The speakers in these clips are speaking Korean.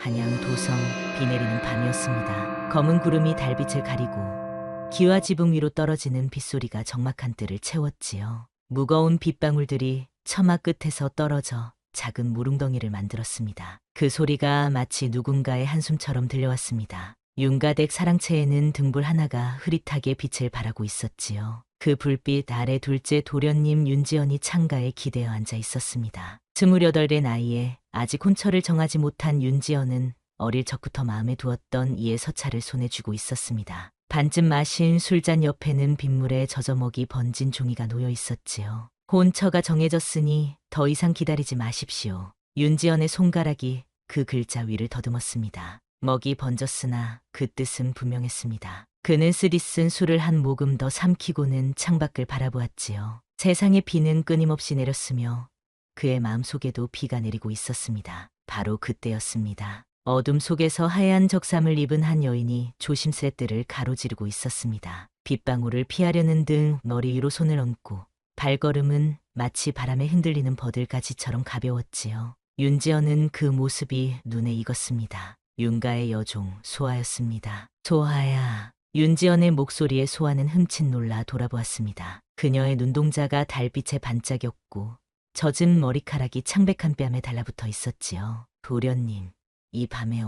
한양 도성, 비 내리는 밤이었습니다. 검은 구름이 달빛을 가리고 기와 지붕 위로 떨어지는 빗소리가 적막한 뜰을 채웠지요. 무거운 빗방울들이 처마 끝에서 떨어져 작은 물웅덩이를 만들었습니다. 그 소리가 마치 누군가의 한숨처럼 들려왔습니다. 윤가댁 사랑채에는 등불 하나가 흐릿하게 빛을 발하고 있었지요. 그 불빛 아래 둘째 도련님 윤지연이 창가에 기대어 앉아 있었습니다. 28의 나이에 아직 혼처를 정하지 못한 윤지연은 어릴 적부터 마음에 두었던 이의 서찰을 손에 쥐고 있었습니다. 반쯤 마신 술잔 옆에는 빗물에 젖어먹이 번진 종이가 놓여 있었지요. 혼처가 정해졌으니 더 이상 기다리지 마십시오. 윤지연의 손가락이 그 글자 위를 더듬었습니다. 먹이 번졌으나 그 뜻은 분명했습니다. 그는 쓰디쓴 술을 한 모금 더 삼키고는 창밖을 바라보았지요. 세상의 비는 끊임없이 내렸으며 그의 마음속에도 비가 내리고 있었습니다. 바로 그때였습니다. 어둠 속에서 하얀 적삼을 입은 한 여인이 조심스레 뜰을 가로지르고 있었습니다. 빗방울을 피하려는 등 머리 위로 손을 얹고 발걸음은 마치 바람에 흔들리는 버들가지처럼 가벼웠지요. 윤지연은 그 모습이 눈에 익었습니다. 윤가의 여종 소아였습니다. 소아야. 윤지연의 목소리에 소아는 흠칫 놀라 돌아보았습니다. 그녀의 눈동자가 달빛에 반짝였고 젖은 머리카락이 창백한 뺨에 달라붙어 있었지요. 도련님, 이 밤에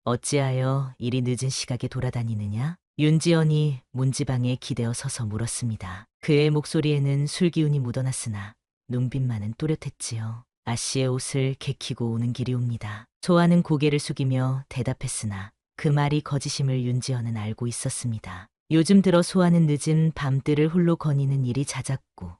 어찌하여 이리 늦은 시각에 돌아다니느냐? 윤지연이 문지방에 기대어 서서 물었습니다. 그의 목소리에는 술기운이 묻어났으나 눈빛만은 또렷했지요. 아씨의 옷을 개키고 오는 길이옵니다. 소아는 고개를 숙이며 대답했으나 그 말이 거짓임을 윤지연은 알고 있었습니다. 요즘 들어 소아는 늦은 밤뜰을 홀로 거니는 일이 잦았고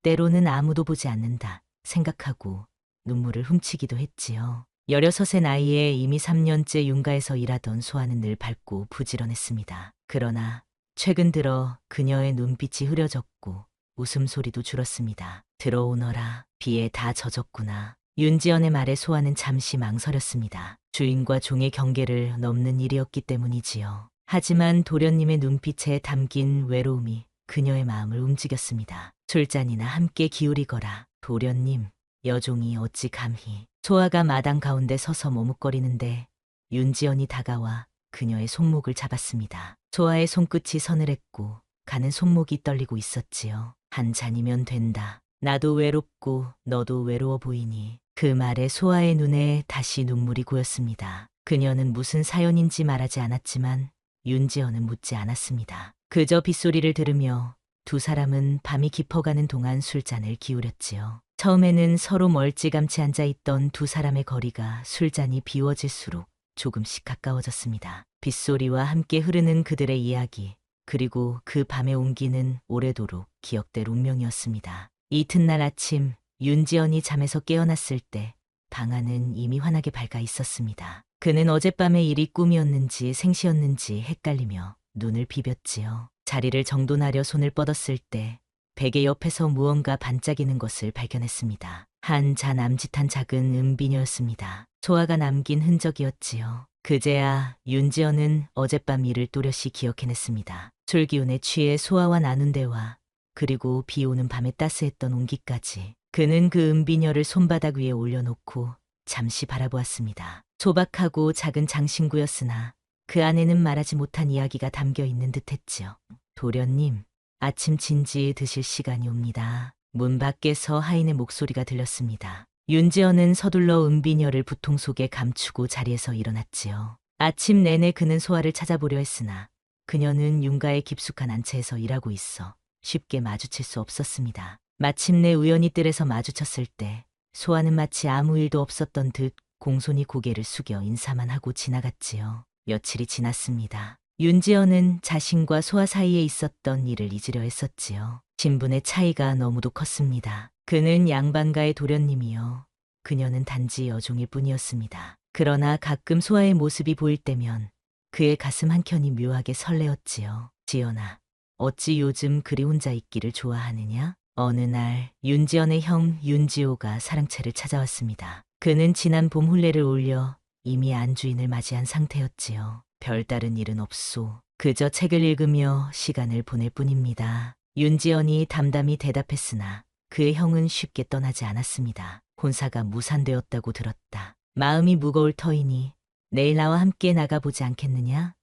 때로는 아무도 보지 않는다 생각하고 눈물을 훔치기도 했지요. 16의 나이에 이미 3년째 윤가에서 일하던 소아는 늘 밝고 부지런했습니다. 그러나 최근 들어 그녀의 눈빛이 흐려졌고 웃음소리도 줄었습니다. 들어오너라. 비에 다 젖었구나. 윤지연의 말에 소아는 잠시 망설였습니다. 주인과 종의 경계를 넘는 일이었기 때문이지요. 하지만 도련님의 눈빛에 담긴 외로움이 그녀의 마음을 움직였습니다. 술잔이나 함께 기울이거라. 도련님, 여종이 어찌 감히. 소아가 마당 가운데 서서 머뭇거리는데 윤지연이 다가와 그녀의 손목을 잡았습니다. 소아의 손끝이 서늘했고 가는 손목이 떨리고 있었지요. 한 잔이면 된다. 나도 외롭고 너도 외로워 보이니. 그 말에 소아의 눈에 다시 눈물이 고였습니다. 그녀는 무슨 사연인지 말하지 않았지만 윤지연은 묻지 않았습니다. 그저 빗소리를 들으며 두 사람은 밤이 깊어가는 동안 술잔을 기울였지요. 처음에는 서로 멀찌감치 앉아있던 두 사람의 거리가 술잔이 비워질수록 조금씩 가까워졌습니다. 빗소리와 함께 흐르는 그들의 이야기, 그리고 그 밤에 옮기는 오래도록 기억될 운명이었습니다. 이튿날 아침 윤지연이 잠에서 깨어났을 때 방 안은 이미 환하게 밝아 있었습니다. 그는 어젯밤의 일이 꿈이었는지 생시였는지 헷갈리며 눈을 비볐지요. 자리를 정돈하려 손을 뻗었을 때 베개 옆에서 무언가 반짝이는 것을 발견했습니다. 한 잔 남짓한 작은 은비녀였습니다. 소아가 남긴 흔적이었지요. 그제야 윤지연은 어젯밤 일을 또렷이 기억해냈습니다. 술기운에 취해 소아와 나눈 대화, 그리고 비 오는 밤에 따스했던 온기까지. 그는 그 은비녀를 손바닥 위에 올려놓고 잠시 바라보았습니다. 소박하고 작은 장신구였으나 그 안에는 말하지 못한 이야기가 담겨 있는 듯했지요. 도련님, 아침 진지 드실 시간이 옵니다. 문 밖에서 하인의 목소리가 들렸습니다. 윤지연은 서둘러 은비녀를 부통 속에 감추고 자리에서 일어났지요. 아침 내내 그는 소아를 찾아보려 했으나 그녀는 윤가의 깊숙한 안채에서 일하고 있어 쉽게 마주칠 수 없었습니다. 마침내 우연히 뜰에서 마주쳤을 때 소아는 마치 아무 일도 없었던 듯 공손히 고개를 숙여 인사만 하고 지나갔지요. 며칠이 지났습니다. 윤지연은 자신과 소아 사이에 있었던 일을 잊으려 했었지요. 신분의 차이가 너무도 컸습니다. 그는 양반가의 도련님이요. 그녀는 단지 여종일 뿐이었습니다. 그러나 가끔 소아의 모습이 보일 때면 그의 가슴 한켠이 묘하게 설레었지요. 지연아, 어찌 요즘 그리 혼자 있기를 좋아하느냐? 어느 날 윤지연의 형 윤지호가 사랑채를 찾아왔습니다. 그는 지난 봄 혼례를 올려 이미 안주인을 맞이한 상태였지요. 별다른 일은 없소. 그저 책을 읽으며 시간을 보낼 뿐입니다. 윤지연이 담담히 대답했으나 그의 형은 쉽게 떠나지 않았습니다. 혼사가 무산되었다고 들었다. 마음이 무거울 터이니 내일 나와 함께 나가보지 않겠느냐?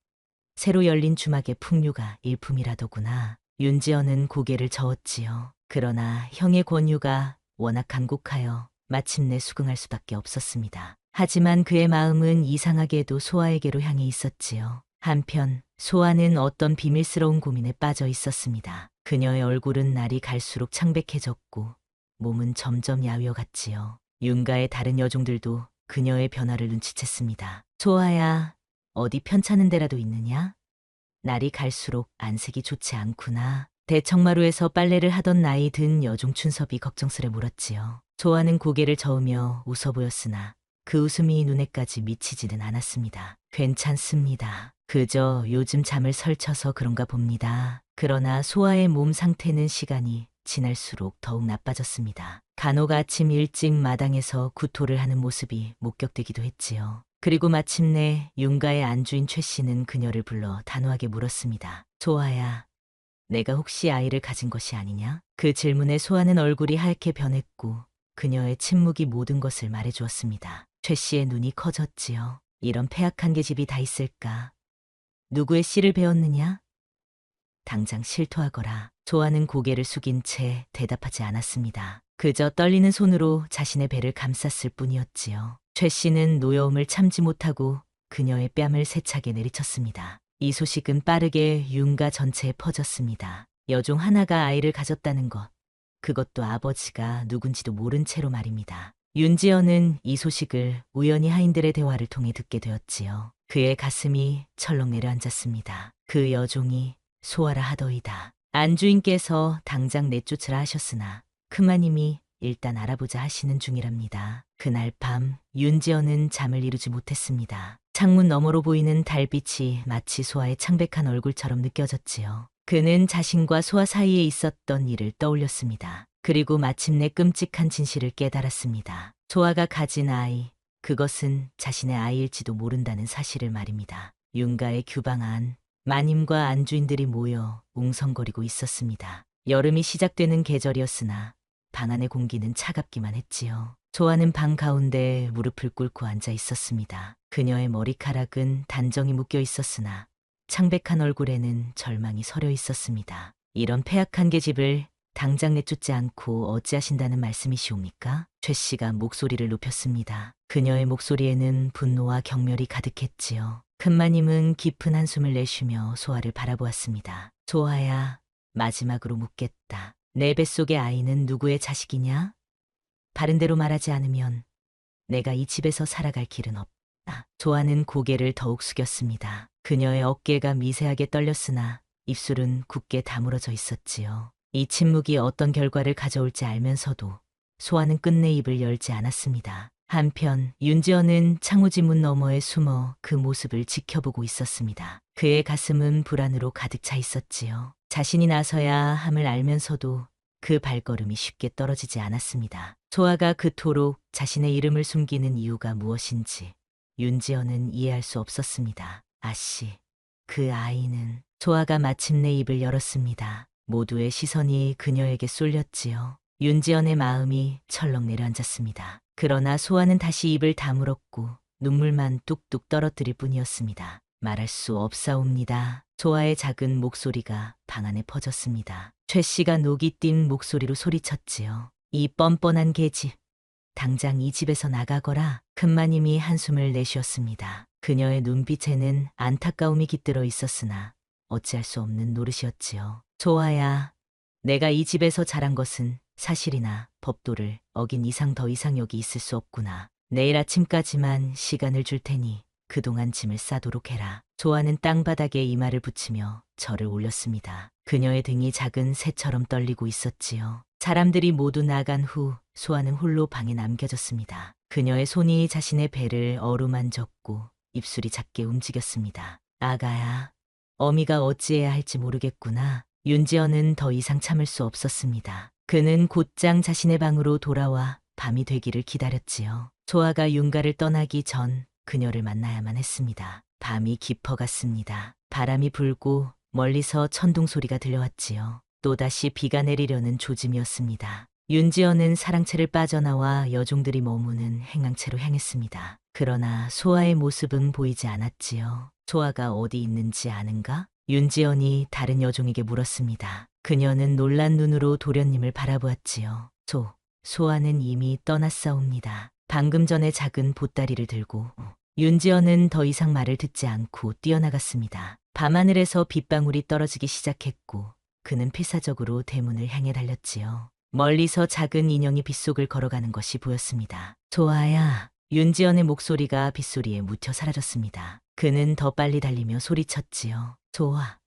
새로 열린 주막의 풍류가 일품이라더구나. 윤지연은 고개를 저었지요. 그러나 형의 권유가 워낙 간곡하여 마침내 수긍할 수밖에 없었습니다. 하지만 그의 마음은 이상하게도 소아에게로 향해 있었지요. 한편 소아는 어떤 비밀스러운 고민에 빠져 있었습니다. 그녀의 얼굴은 날이 갈수록 창백해졌고 몸은 점점 야위어갔지요. 윤가의 다른 여종들도 그녀의 변화를 눈치챘습니다. 소아야, 어디 편찮은 데라도 있느냐? 날이 갈수록 안색이 좋지 않구나. 대청마루에서 빨래를 하던 나이 든 여종 춘섭이 걱정스레 물었지요. 소아는 고개를 저으며 웃어 보였으나 그 웃음이 눈에까지 미치지는 않았습니다. 괜찮습니다. 그저 요즘 잠을 설쳐서 그런가 봅니다. 그러나 소아의 몸 상태는 시간이 지날수록 더욱 나빠졌습니다. 간혹 아침 일찍 마당에서 구토를 하는 모습이 목격되기도 했지요. 그리고 마침내 윤가의 안주인 최 씨는 그녀를 불러 단호하게 물었습니다. 소아야, 내가 혹시 아이를 가진 것이 아니냐? 그 질문에 소아는 얼굴이 하얗게 변했고 그녀의 침묵이 모든 것을 말해주었습니다. 최 씨의 눈이 커졌지요. 이런 폐악한 계집이 다 있을까? 누구의 씨를 배웠느냐? 당장 실토하거라. 소아는 고개를 숙인 채 대답하지 않았습니다. 그저 떨리는 손으로 자신의 배를 감쌌을 뿐이었지요. 최 씨는 노여움을 참지 못하고 그녀의 뺨을 세차게 내리쳤습니다. 이 소식은 빠르게 윤가 전체에 퍼졌습니다. 여종 하나가 아이를 가졌다는 것, 그것도 아버지가 누군지도 모른 채로 말입니다. 윤지연은 이 소식을 우연히 하인들의 대화를 통해 듣게 되었지요. 그의 가슴이 철렁 내려앉았습니다. 그 여종이 소아라 하더이다. 안주인께서 당장 내쫓으라 하셨으나 큰마님이 일단 알아보자 하시는 중이랍니다. 그날 밤 윤지연은 잠을 이루지 못했습니다. 창문 너머로 보이는 달빛이 마치 소아의 창백한 얼굴처럼 느껴졌지요. 그는 자신과 소아 사이에 있었던 일을 떠올렸습니다. 그리고 마침내 끔찍한 진실을 깨달았습니다. 소아가 가진 아이, 그것은 자신의 아이일지도 모른다는 사실을 말입니다. 윤가의 규방 안, 마님과 안주인들이 모여 웅성거리고 있었습니다. 여름이 시작되는 계절이었으나 방 안의 공기는 차갑기만 했지요. 소아는 방 가운데 무릎을 꿇고 앉아 있었습니다. 그녀의 머리카락은 단정히 묶여 있었으나 창백한 얼굴에는 절망이 서려 있었습니다. 이런 폐악한 계집을 당장 내쫓지 않고 어찌하신다는 말씀이시옵니까? 최 씨가 목소리를 높였습니다. 그녀의 목소리에는 분노와 경멸이 가득했지요. 큰마님은 깊은 한숨을 내쉬며 소아를 바라보았습니다. 소아야, 마지막으로 묻겠다. 내 뱃속의 아이는 누구의 자식이냐? 바른대로 말하지 않으면 내가 이 집에서 살아갈 길은 없다. 소아는 고개를 더욱 숙였습니다. 그녀의 어깨가 미세하게 떨렸으나 입술은 굳게 다물어져 있었지요. 이 침묵이 어떤 결과를 가져올지 알면서도 소아는 끝내 입을 열지 않았습니다. 한편 윤지연은 창호지 문 너머에 숨어 그 모습을 지켜보고 있었습니다. 그의 가슴은 불안으로 가득 차 있었지요. 자신이 나서야 함을 알면서도 그 발걸음이 쉽게 떨어지지 않았습니다. 소아가 그토록 자신의 이름을 숨기는 이유가 무엇인지 윤지연은 이해할 수 없었습니다. 아씨, 그 아이는... 소아가 마침내 입을 열었습니다. 모두의 시선이 그녀에게 쏠렸지요. 윤지연의 마음이 철렁 내려앉았습니다. 그러나 소아는 다시 입을 다물었고 눈물만 뚝뚝 떨어뜨릴 뿐이었습니다. 말할 수 없사옵니다. 소아의 작은 목소리가 방 안에 퍼졌습니다. 최 씨가 녹이 띈 목소리로 소리쳤지요. 이 뻔뻔한 계집, 당장 이 집에서 나가거라. 큰마님이 한숨을 내쉬었습니다. 그녀의 눈빛에는 안타까움이 깃들어 있었으나 어찌할 수 없는 노릇이었지요. 소아야, 내가 이 집에서 자란 것은 사실이나 법도를 어긴 이상 더 이상 여기 있을 수 없구나. 내일 아침까지만 시간을 줄 테니 그동안 짐을 싸도록 해라. 소아는 땅바닥에 이마를 붙이며 절을 올렸습니다. 그녀의 등이 작은 새처럼 떨리고 있었지요. 사람들이 모두 나간 후 소아는 홀로 방에 남겨졌습니다. 그녀의 손이 자신의 배를 어루만졌고 입술이 작게 움직였습니다. 아가야, 어미가 어찌해야 할지 모르겠구나. 윤지연은 더 이상 참을 수 없었습니다. 그는 곧장 자신의 방으로 돌아와 밤이 되기를 기다렸지요. 소아가 윤가를 떠나기 전 그녀를 만나야만 했습니다. 밤이 깊어갔습니다. 바람이 불고 멀리서 천둥 소리가 들려왔지요. 또다시 비가 내리려는 조짐이었습니다. 윤지연은 사랑채를 빠져나와 여종들이 머무는 행랑채로 향했습니다. 그러나 소아의 모습은 보이지 않았지요. 소아가 어디 있는지 아는가? 윤지연이 다른 여종에게 물었습니다. 그녀는 놀란 눈으로 도련님을 바라보았지요. 소아는 이미 떠났사옵니다. 방금 전에 작은 보따리를 들고. 윤지연은 더 이상 말을 듣지 않고 뛰어나갔습니다. 밤하늘에서 빗방울이 떨어지기 시작했고 그는 필사적으로 대문을 향해 달렸지요. 멀리서 작은 인형이 빗속을 걸어가는 것이 보였습니다. 소아야. 윤지연의 목소리가 빗소리에 묻혀 사라졌습니다. 그는 더 빨리 달리며 소리쳤지요. 소아,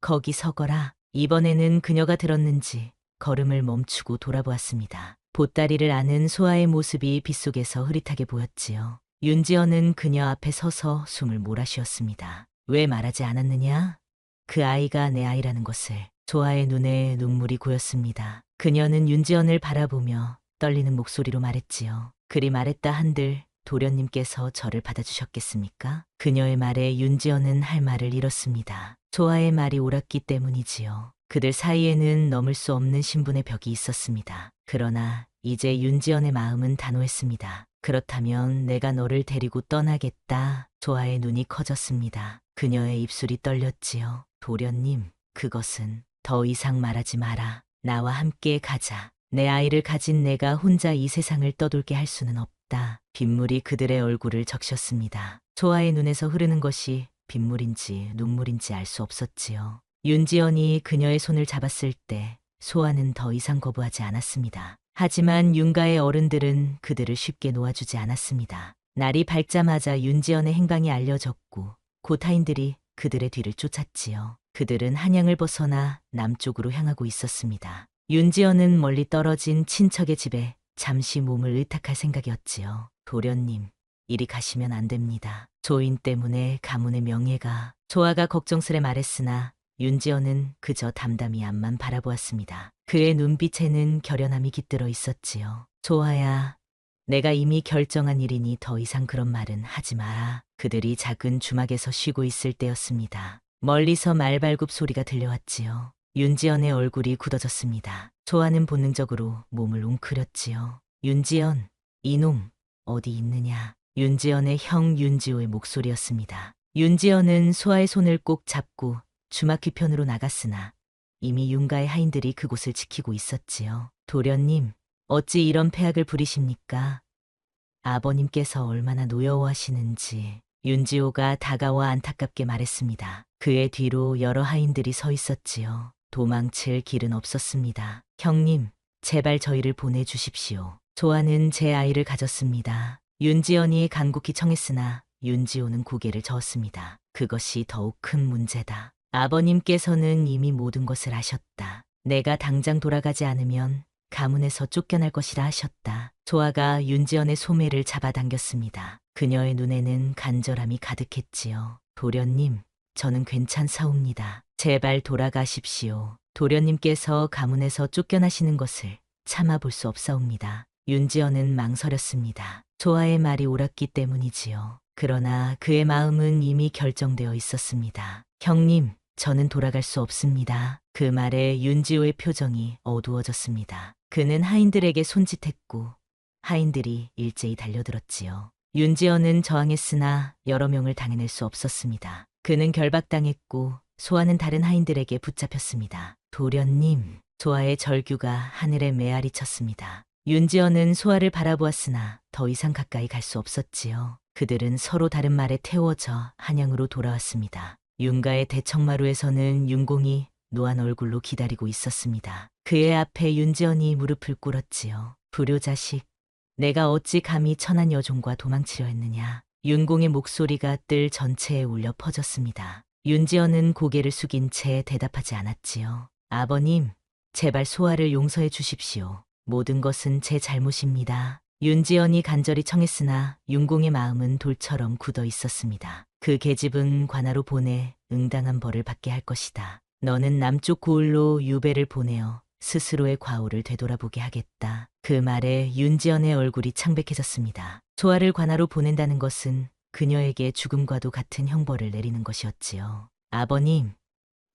거기 서거라. 이번에는 그녀가 들었는지 걸음을 멈추고 돌아보았습니다. 보따리를 아는 소아의 모습이 빗속에서 흐릿하게 보였지요. 윤지연은 그녀 앞에 서서 숨을 몰아쉬었습니다. 왜 말하지 않았느냐? 그 아이가 내 아이라는 것을. 소아의 눈에 눈물이 고였습니다. 그녀는 윤지연을 바라보며 떨리는 목소리로 말했지요. 그리 말했다 한들 도련님께서 저를 받아주셨겠습니까? 그녀의 말에 윤지연은 할 말을 잃었습니다. 소아의 말이 옳았기 때문이지요. 그들 사이에는 넘을 수 없는 신분의 벽이 있었습니다. 그러나 이제 윤지연의 마음은 단호했습니다. 그렇다면 내가 너를 데리고 떠나겠다. 소아의 눈이 커졌습니다. 그녀의 입술이 떨렸지요. 도련님, 그것은 더 이상 말하지 마라. 나와 함께 가자. 내 아이를 가진 내가 혼자 이 세상을 떠돌게 할 수는 없다. 빗물이 그들의 얼굴을 적셨습니다. 소아의 눈에서 흐르는 것이 빗물인지 눈물인지 알 수 없었지요. 윤지연이 그녀의 손을 잡았을 때 소아는 더 이상 거부하지 않았습니다. 하지만 윤가의 어른들은 그들을 쉽게 놓아주지 않았습니다. 날이 밝자마자 윤지연의 행방이 알려졌고 고타인들이 그들의 뒤를 쫓았지요. 그들은 한양을 벗어나 남쪽으로 향하고 있었습니다. 윤지연은 멀리 떨어진 친척의 집에 잠시 몸을 의탁할 생각이었지요. 도련님, 이리 가시면 안 됩니다. 조인 때문에 가문의 명예가. 소아가 걱정스레 말했으나 윤지연은 그저 담담히 앞만 바라보았습니다. 그의 눈빛에는 결연함이 깃들어 있었지요. 소아야, 내가 이미 결정한 일이니 더 이상 그런 말은 하지 마라. 그들이 작은 주막에서 쉬고 있을 때였습니다. 멀리서 말발굽 소리가 들려왔지요. 윤지연의 얼굴이 굳어졌습니다. 소아는 본능적으로 몸을 웅크렸지요. 윤지연, 이놈, 어디 있느냐. 윤지연의 형 윤지호의 목소리였습니다. 윤지연은 소아의 손을 꼭 잡고 주막 뒤편으로 나갔으나 이미 윤가의 하인들이 그곳을 지키고 있었지요. 도련님, 어찌 이런 폐악을 부리십니까? 아버님께서 얼마나 노여워하시는지. 윤지호가 다가와 안타깝게 말했습니다. 그의 뒤로 여러 하인들이 서 있었지요. 도망칠 길은 없었습니다. 형님, 제발 저희를 보내주십시오. 소아는 제 아이를 가졌습니다. 윤지연이 간곡히 청했으나 윤지호는 고개를 저었습니다. 그것이 더욱 큰 문제다. 아버님께서는 이미 모든 것을 아셨다. 내가 당장 돌아가지 않으면 가문에서 쫓겨날 것이라 하셨다. 소아가 윤지연의 소매를 잡아당겼습니다. 그녀의 눈에는 간절함이 가득했지요. 도련님, 저는 괜찮사옵니다. 제발 돌아가십시오. 도련님께서 가문에서 쫓겨나시는 것을 참아볼 수 없사옵니다. 윤지연은 망설였습니다. 소아의 말이 옳았기 때문이지요. 그러나 그의 마음은 이미 결정되어 있었습니다. 형님, 저는 돌아갈 수 없습니다. 그 말에 윤지호의 표정이 어두워졌습니다. 그는 하인들에게 손짓했고 하인들이 일제히 달려들었지요. 윤지연은 저항했으나 여러 명을 당해낼 수 없었습니다. 그는 결박당했고 소아는 다른 하인들에게 붙잡혔습니다. 도련님, 소아의 절규가 하늘에 메아리 쳤습니다. 윤지연은 소아를 바라보았으나 더 이상 가까이 갈 수 없었지요. 그들은 서로 다른 말에 태워져 한양으로 돌아왔습니다. 윤가의 대청마루에서는 윤공이 노한 얼굴로 기다리고 있었습니다. 그의 앞에 윤지연이 무릎을 꿇었지요. 불효자식, 내가 어찌 감히 천한 여종과 도망치려 했느냐. 윤공의 목소리가 뜰 전체에 울려 퍼졌습니다. 윤지연은 고개를 숙인 채 대답하지 않았지요. 아버님, 제발 소아를 용서해 주십시오. 모든 것은 제 잘못입니다. 윤지연이 간절히 청했으나 윤공의 마음은 돌처럼 굳어 있었습니다. 그 계집은 관하로 보내 응당한 벌을 받게 할 것이다. 너는 남쪽 고을로 유배를 보내어 스스로의 과오를 되돌아보게 하겠다. 그 말에 윤지연의 얼굴이 창백해졌습니다. 소아를 관하로 보낸다는 것은 그녀에게 죽음과도 같은 형벌을 내리는 것이었지요. 아버님,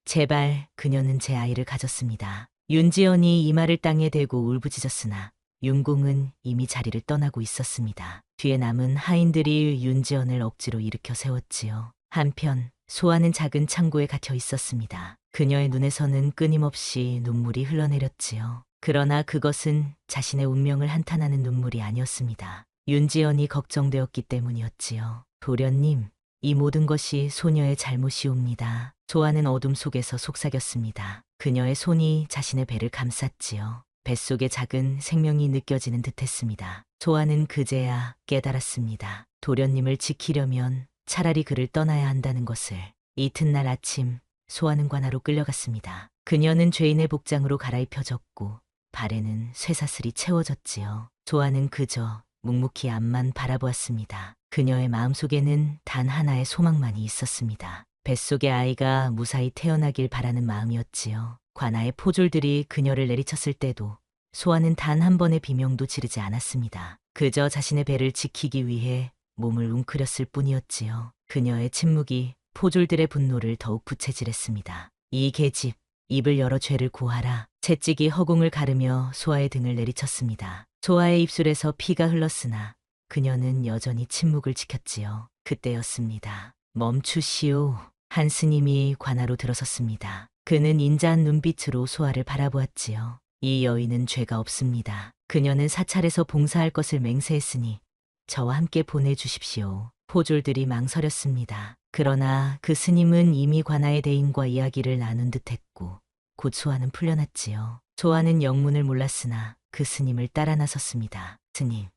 제발 그녀는 제 아이를 가졌습니다. 윤지연이 이마를 땅에 대고 울부짖었으나 윤공은 이미 자리를 떠나고 있었습니다. 뒤에 남은 하인들이 윤지연을 억지로 일으켜 세웠지요. 한편 소아는 작은 창고에 갇혀 있었습니다. 그녀의 눈에서는 끊임없이 눈물이 흘러내렸지요. 그러나 그것은 자신의 운명을 한탄하는 눈물이 아니었습니다. 윤지연이 걱정되었기 때문이었지요. 도련님, 이 모든 것이 소녀의 잘못이옵니다. 소아는 어둠 속에서 속삭였습니다. 그녀의 손이 자신의 배를 감쌌지요. 뱃속에 작은 생명이 느껴지는 듯했습니다. 소아는 그제야 깨달았습니다. 도련님을 지키려면 차라리 그를 떠나야 한다는 것을. 이튿날 아침 소아는 관아로 끌려갔습니다. 그녀는 죄인의 복장으로 갈아입혀졌고 발에는 쇠사슬이 채워졌지요. 소아는 그저 묵묵히 앞만 바라보았습니다. 그녀의 마음속에는 단 하나의 소망만이 있었습니다. 뱃속의 아이가 무사히 태어나길 바라는 마음이었지요. 관아의 포졸들이 그녀를 내리쳤을 때도 소아는 단 한 번의 비명도 지르지 않았습니다. 그저 자신의 배를 지키기 위해 몸을 웅크렸을 뿐이었지요. 그녀의 침묵이 포졸들의 분노를 더욱 부채질했습니다. 이 계집, 입을 열어 죄를 고하라. 채찍이 허공을 가르며 소아의 등을 내리쳤습니다. 소아의 입술에서 피가 흘렀으나 그녀는 여전히 침묵을 지켰지요. 그때였습니다. 멈추시오. 한 스님이 관아로 들어섰습니다. 그는 인자한 눈빛으로 소아를 바라보았지요. 이 여인은 죄가 없습니다. 그녀는 사찰에서 봉사할 것을 맹세했으니 저와 함께 보내주십시오. 포졸들이 망설였습니다. 그러나 그 스님은 이미 관아의 대인과 이야기를 나눈 듯했고 곧 소아는 풀려났지요. 소아는 영문을 몰랐으나 그 스님을 따라 나섰습니다. 스님,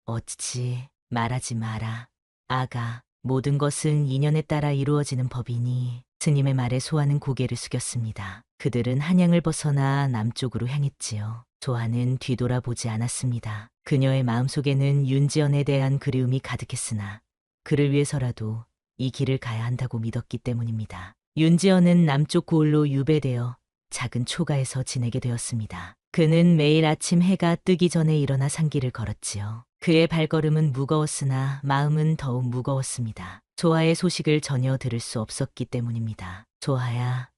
어찌 말하지 마라. 아가, 모든 것은 인연에 따라 이루어지는 법이니. 스님의 말에 소아는 고개를 숙였습니다. 그들은 한양을 벗어나 남쪽으로 향했지요. 소아는 뒤돌아보지 않았습니다. 그녀의 마음속에는 윤지연에 대한 그리움이 가득했으나 그를 위해서라도 이 길을 가야 한다고 믿었기 때문입니다. 윤지연은 남쪽 고을로 유배되어 작은 초가에서 지내게 되었습니다. 그는 매일 아침 해가 뜨기 전에 일어나 산길을 걸었지요. 그의 발걸음은 무거웠으나 마음은 더욱 무거웠습니다. 소아의 소식을 전혀 들을 수 없었기 때문입니다. 소아야,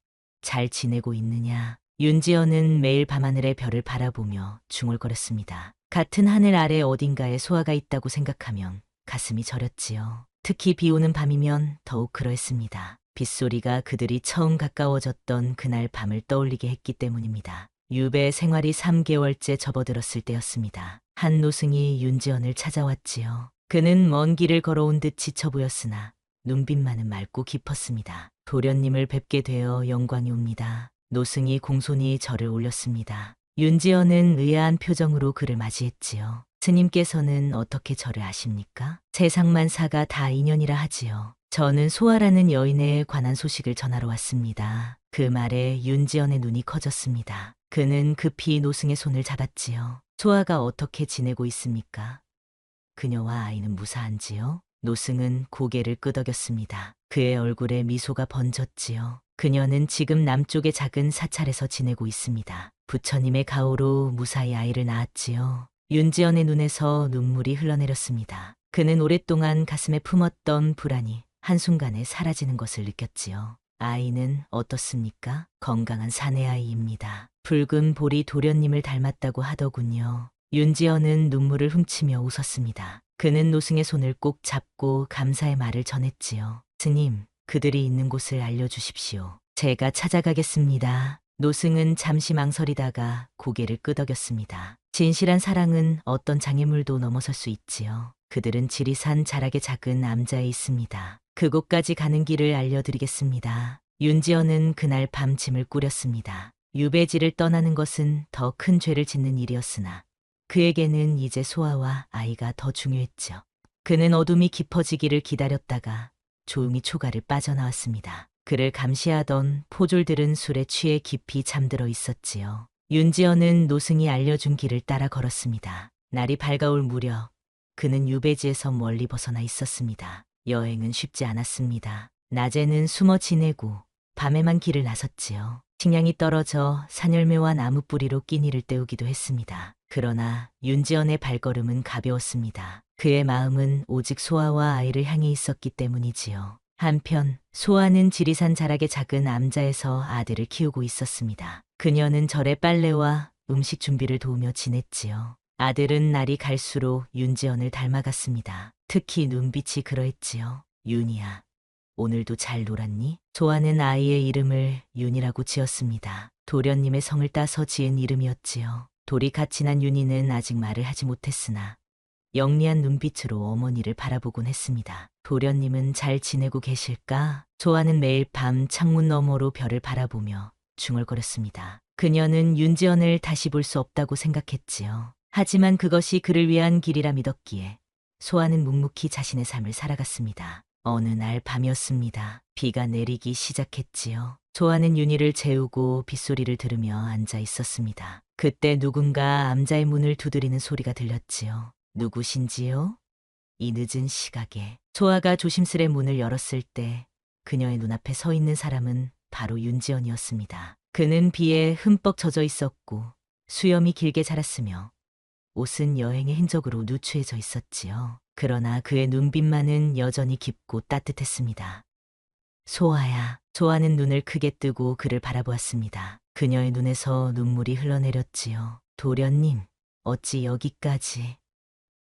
잘 지내고 있느냐? 윤지연은 매일 밤하늘의 별을 바라보며 중얼거렸습니다. 같은 하늘 아래 어딘가에 소아가 있다고 생각하면 가슴이 저렸지요. 특히 비 오는 밤이면 더욱 그러했습니다. 빗소리가 그들이 처음 가까워졌던 그날 밤을 떠올리게 했기 때문입니다. 유배 생활이 3개월째 접어들었을 때였습니다. 한 노승이 윤지연을 찾아왔지요. 그는 먼 길을 걸어온 듯 지쳐 보였으나 눈빛만은 맑고 깊었습니다. 도련님을 뵙게 되어 영광이 옵니다. 노승이 공손히 절을 올렸습니다. 윤지연은 의아한 표정으로 그를 맞이했지요. 스님께서는 어떻게 저를 아십니까? 세상만사가 다 인연이라 하지요. 저는 소아라는 여인에 관한 소식을 전하러 왔습니다. 그 말에 윤지연의 눈이 커졌습니다. 그는 급히 노승의 손을 잡았지요. 소아가 어떻게 지내고 있습니까? 그녀와 아이는 무사한지요? 노승은 고개를 끄덕였습니다. 그의 얼굴에 미소가 번졌지요. 그녀는 지금 남쪽의 작은 사찰에서 지내고 있습니다. 부처님의 가호로 무사히 아이를 낳았지요. 윤지연의 눈에서 눈물이 흘러내렸습니다. 그는 오랫동안 가슴에 품었던 불안이 한순간에 사라지는 것을 느꼈지요. 아이는 어떻습니까? 건강한 사내아이입니다. 붉은 볼이 도련님을 닮았다고 하더군요. 윤지연은 눈물을 훔치며 웃었습니다. 그는 노승의 손을 꼭 잡고 감사의 말을 전했지요. 스님, 그들이 있는 곳을 알려주십시오. 제가 찾아가겠습니다. 노승은 잠시 망설이다가 고개를 끄덕였습니다. 진실한 사랑은 어떤 장애물도 넘어설 수 있지요. 그들은 지리산 자락의 작은 암자에 있습니다. 그곳까지 가는 길을 알려드리겠습니다. 윤지연은 그날 밤 짐을 꾸렸습니다. 유배지를 떠나는 것은 더 큰 죄를 짓는 일이었으나 그에게는 이제 소아와 아이가 더 중요했죠. 그는 어둠이 깊어지기를 기다렸다가 조용히 초가를 빠져나왔습니다. 그를 감시하던 포졸들은 술에 취해 깊이 잠들어 있었지요. 윤지연은 노승이 알려준 길을 따라 걸었습니다. 날이 밝아올 무렵 그는 유배지에서 멀리 벗어나 있었습니다. 여행은 쉽지 않았습니다. 낮에는 숨어 지내고 밤에만 길을 나섰지요. 식량이 떨어져 산열매와 나무뿌리로 끼니를 때우기도 했습니다. 그러나 윤지연의 발걸음은 가벼웠습니다. 그의 마음은 오직 소아와 아이를 향해 있었기 때문이지요. 한편 소아는 지리산 자락의 작은 암자에서 아들을 키우고 있었습니다. 그녀는 절의 빨래와 음식 준비를 도우며 지냈지요. 아들은 날이 갈수록 윤지연을 닮아갔습니다. 특히 눈빛이 그러했지요. 윤이야, 오늘도 잘 놀았니? 좋아하는 아이의 이름을 윤이라고 지었습니다. 도련님의 성을 따서 지은 이름이었지요. 돌이 같이 난 윤이는 아직 말을 하지 못했으나 영리한 눈빛으로 어머니를 바라보곤 했습니다. 도련님은 잘 지내고 계실까? 조아는 매일 밤 창문 너머로 별을 바라보며 중얼거렸습니다. 그녀는 윤지연을 다시 볼 수 없다고 생각했지요. 하지만 그것이 그를 위한 길이라 믿었기에 소아는 묵묵히 자신의 삶을 살아갔습니다. 어느 날 밤이었습니다. 비가 내리기 시작했지요. 조아는 윤희를 재우고 빗소리를 들으며 앉아 있었습니다. 그때 누군가 암자의 문을 두드리는 소리가 들렸지요. 누구신지요? 이 늦은 시각에. 조아가 조심스레 문을 열었을 때 그녀의 눈앞에 서 있는 사람은 바로 윤지연이었습니다. 그는 비에 흠뻑 젖어 있었고 수염이 길게 자랐으며 옷은 여행의 흔적으로 누추해져 있었지요. 그러나 그의 눈빛만은 여전히 깊고 따뜻했습니다. 소아야. 조아는 눈을 크게 뜨고 그를 바라보았습니다. 그녀의 눈에서 눈물이 흘러내렸지요. 도련님, 어찌 여기까지.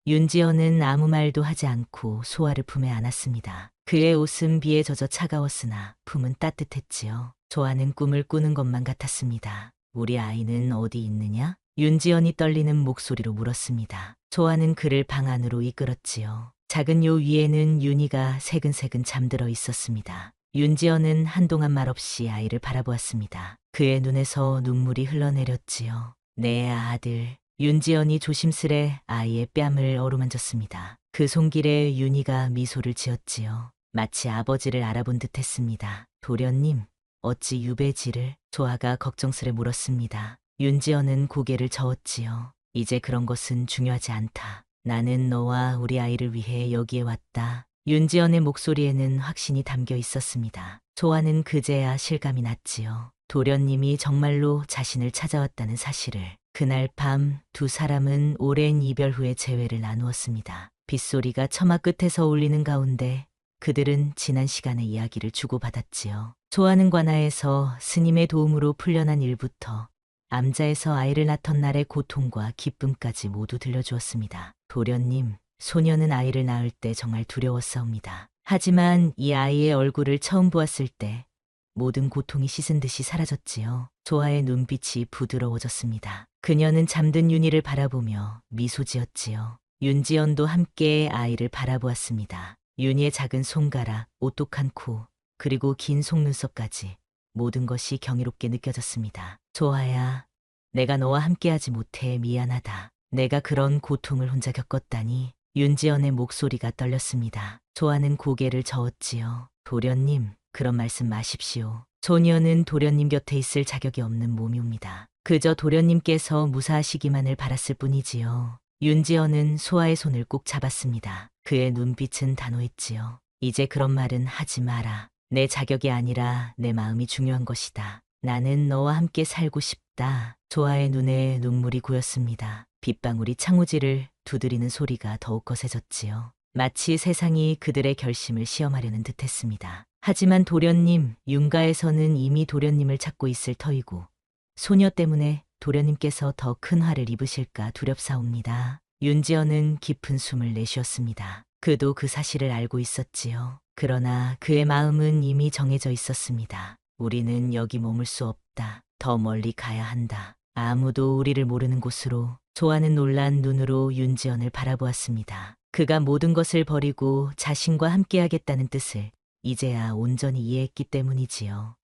윤지연은 아무 말도 하지 않고 소아를 품에 안았습니다. 그의 옷은 비에 젖어 차가웠으나 품은 따뜻했지요. 조아는 꿈을 꾸는 것만 같았습니다. 우리 아이는 어디 있느냐? 윤지연이 떨리는 목소리로 물었습니다. 조아는 그를 방 안으로 이끌었지요. 작은 요 위에는 윤희가 새근새근 잠들어 있었습니다. 윤지연은 한동안 말없이 아이를 바라보았습니다. 그의 눈에서 눈물이 흘러내렸지요. 내 아들. 윤지연이 조심스레 아이의 뺨을 어루만졌습니다. 그 손길에 윤희가 미소를 지었지요. 마치 아버지를 알아본 듯 했습니다. 도련님, 어찌 유배지를? 조아가 걱정스레 물었습니다. 윤지연은 고개를 저었지요. 이제 그런 것은 중요하지 않다. 나는 너와 우리 아이를 위해 여기에 왔다. 윤지연의 목소리에는 확신이 담겨 있었습니다. 조아는 그제야 실감이 났지요. 도련님이 정말로 자신을 찾아왔다는 사실을. 그날 밤 두 사람은 오랜 이별 후에 재회를 나누었습니다. 빗소리가 처마 끝에서 울리는 가운데 그들은 지난 시간의 이야기를 주고받았지요. 조아는 관아에서 스님의 도움으로 풀려난 일부터 암자에서 아이를 낳던 날의 고통과 기쁨까지 모두 들려주었습니다. 도련님, 소녀는 아이를 낳을 때 정말 두려웠사옵니다. 하지만 이 아이의 얼굴을 처음 보았을 때 모든 고통이 씻은 듯이 사라졌지요. 조아의 눈빛이 부드러워졌습니다. 그녀는 잠든 윤희를 바라보며 미소 지었지요. 윤지연도 함께 아이를 바라보았습니다. 윤희의 작은 손가락, 오똑한 코, 그리고 긴 속눈썹까지 모든 것이 경이롭게 느껴졌습니다. 조아야, 내가 너와 함께하지 못해 미안하다. 내가 그런 고통을 혼자 겪었다니. 윤지연의 목소리가 떨렸습니다. 조아는 고개를 저었지요. 도련님, 그런 말씀 마십시오. 소녀는 도련님 곁에 있을 자격이 없는 몸이옵니다. 그저 도련님께서 무사하시기만을 바랐을 뿐이지요. 윤지연은 소아의 손을 꼭 잡았습니다. 그의 눈빛은 단호했지요. 이제 그런 말은 하지 마라. 내 자격이 아니라 내 마음이 중요한 것이다. 나는 너와 함께 살고 싶다. 조아의 눈에 눈물이 고였습니다. 빗방울이 창호지를 두드리는 소리가 더욱 거세졌지요. 마치 세상이 그들의 결심을 시험하려는 듯했습니다. 하지만 도련님, 윤가에서는 이미 도련님을 찾고 있을 터이고 소녀 때문에 도련님께서 더 큰 화를 입으실까 두렵사옵니다. 윤지연은 깊은 숨을 내쉬었습니다. 그도 그 사실을 알고 있었지요. 그러나 그의 마음은 이미 정해져 있었습니다. 우리는 여기 머물 수 없다. 더 멀리 가야 한다. 아무도 우리를 모르는 곳으로. 조아는 놀란 눈으로 윤지연을 바라보았습니다. 그가 모든 것을 버리고 자신과 함께하겠다는 뜻을 이제야 온전히 이해했기 때문이지요.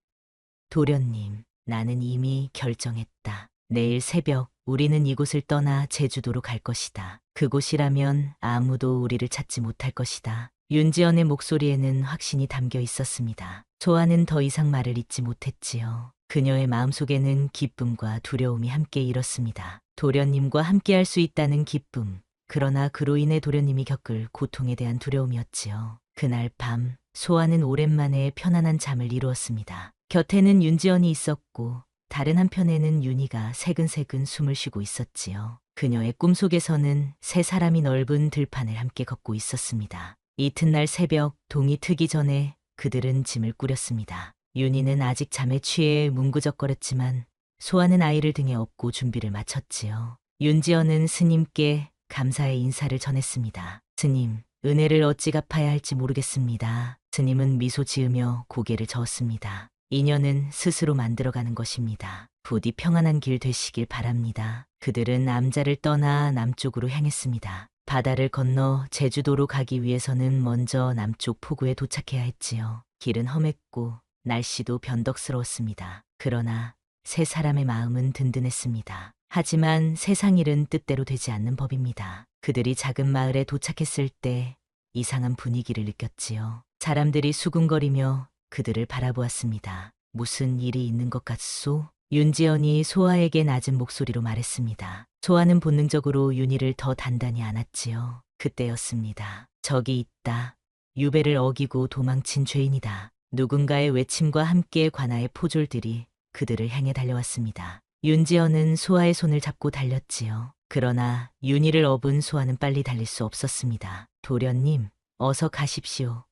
도련님, 나는 이미 결정했다. 내일 새벽 우리는 이곳을 떠나 제주도로 갈 것이다. 그곳이라면 아무도 우리를 찾지 못할 것이다. 윤지연의 목소리에는 확신이 담겨 있었습니다. 조아는 더 이상 말을 잇지 못했지요. 그녀의 마음속에는 기쁨과 두려움이 함께 일었습니다. 도련님과 함께할 수 있다는 기쁨, 그러나 그로 인해 도련님이 겪을 고통에 대한 두려움이었지요. 그날 밤 소아는 오랜만에 편안한 잠을 이루었습니다. 곁에는 윤지연이 있었고 다른 한편에는 윤희가 새근새근 숨을 쉬고 있었지요. 그녀의 꿈속에서는 세 사람이 넓은 들판을 함께 걷고 있었습니다. 이튿날 새벽 동이 트기 전에 그들은 짐을 꾸렸습니다. 윤희는 아직 잠에 취해 뭉구적거렸지만 소아는 아이를 등에 업고 준비를 마쳤지요. 윤지연은 스님께 감사의 인사를 전했습니다. 스님, 은혜를 어찌 갚아야 할지 모르겠습니다. 스님은 미소 지으며 고개를 저었습니다. 인연은 스스로 만들어가는 것입니다. 부디 평안한 길 되시길 바랍니다. 그들은 암자를 떠나 남쪽으로 향했습니다. 바다를 건너 제주도로 가기 위해서는 먼저 남쪽 포구에 도착해야 했지요. 길은 험했고 날씨도 변덕스러웠습니다. 그러나 세 사람의 마음은 든든했습니다. 하지만 세상 일은 뜻대로 되지 않는 법입니다. 그들이 작은 마을에 도착했을 때 이상한 분위기를 느꼈지요. 사람들이 수군거리며 그들을 바라보았습니다. 무슨 일이 있는 것 같소? 윤지연이 소아에게 낮은 목소리로 말했습니다. 소아는 본능적으로 윤희를 더 단단히 안았지요. 그때였습니다. 저기 있다. 유배를 어기고 도망친 죄인이다. 누군가의 외침과 함께 관아의 포졸들이 그들을 향해 달려왔습니다. 윤지연은 소아의 손을 잡고 달렸지요. 그러나 윤희를 업은 소아는 빨리 달릴 수 없었습니다. 도련님, 어서 가십시오.